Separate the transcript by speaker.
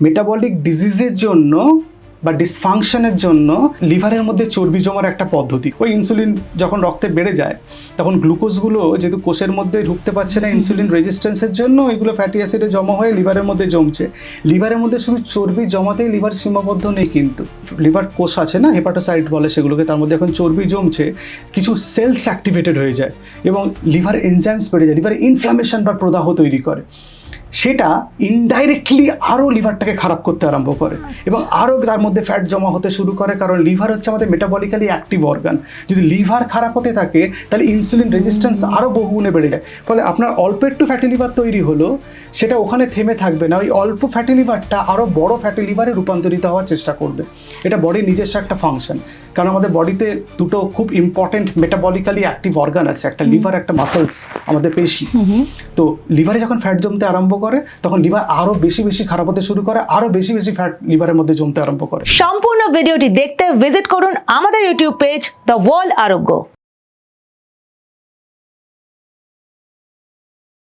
Speaker 1: Metabolic ডিজিজের জন্য বা ডিসফাংশনের জন্য লিভারের মধ্যে চর্বি জমার একটা পদ্ধতি। ওই ইনসুলিন যখন রক্তে বেড়ে যায় তখন গ্লুকোজগুলো যেহেতু কোষের মধ্যে ঢুকতে পারছে না ইনসুলিন রেজিস্ট্যান্সের জন্য, ওইগুলো ফ্যাটি অ্যাসিডে জমা হয়ে লিভারের মধ্যে জমছে। লিভারের মধ্যে শুধু চর্বি জমাতেই লিভার সীমাবদ্ধ নেই, কিন্তু লিভার কোষ আছে না, হেপাটোসাইট বলে সেগুলোকে, তার মধ্যে এখন চর্বি জমছে, কিছু সেলস অ্যাক্টিভেটেড হয়ে যায় এবং লিভার এনজাইমস বেড়ে যায়, লিভার ইনফ্লামেশন বা প্রদাহ তৈরি করে। সেটা ইনডাইরেক্টলি আরও লিভারটাকে খারাপ করতে আরম্ভ করে এবং আরও তার মধ্যে ফ্যাট জমা হতে শুরু করে, কারণ লিভার হচ্ছে আমাদের মেটাবলিক্যালি অ্যাক্টিভ অর্গান। যদি লিভার খারাপ হতে থাকে তাহলে ইনসুলিন রেজিস্ট্যান্স আরও বহুগুণে বেড়ে যায়। ফলে আপনার অল্প একটু ফ্যাটি লিভার তৈরি হলো, সেটা ওখানে থেমে থাকবে না, ওই অল্প ফ্যাটি লিভারটা আরও বড় ফ্যাটি লিভারে রূপান্তরিত হওয়ার চেষ্টা করবে। এটা বডির নিজস্ব একটা ফাংশন, কারণ আমাদের বডিতে দুটো খুব ইম্পর্টেন্ট মেটাবলিক্যালি অ্যাক্টিভ অর্গান আছে, একটা লিভার, একটা মাসেলস, আমাদের পেশি। তো লিভারে যখন ফ্যাট জমতে আরম্ভ করে তখন লিভার আরো বেশি বেশি খারাপ হতে শুরু করে, আরো বেশি বেশি ফ্যাট লিভারের মধ্যে জমতে আরম্ভ করে।
Speaker 2: সম্পূর্ণ ভিডিওটি দেখতে ভিজিট করুন আমাদের ইউটিউব পেজ দ্য ওয়ার্ল্ড আরোগ্য।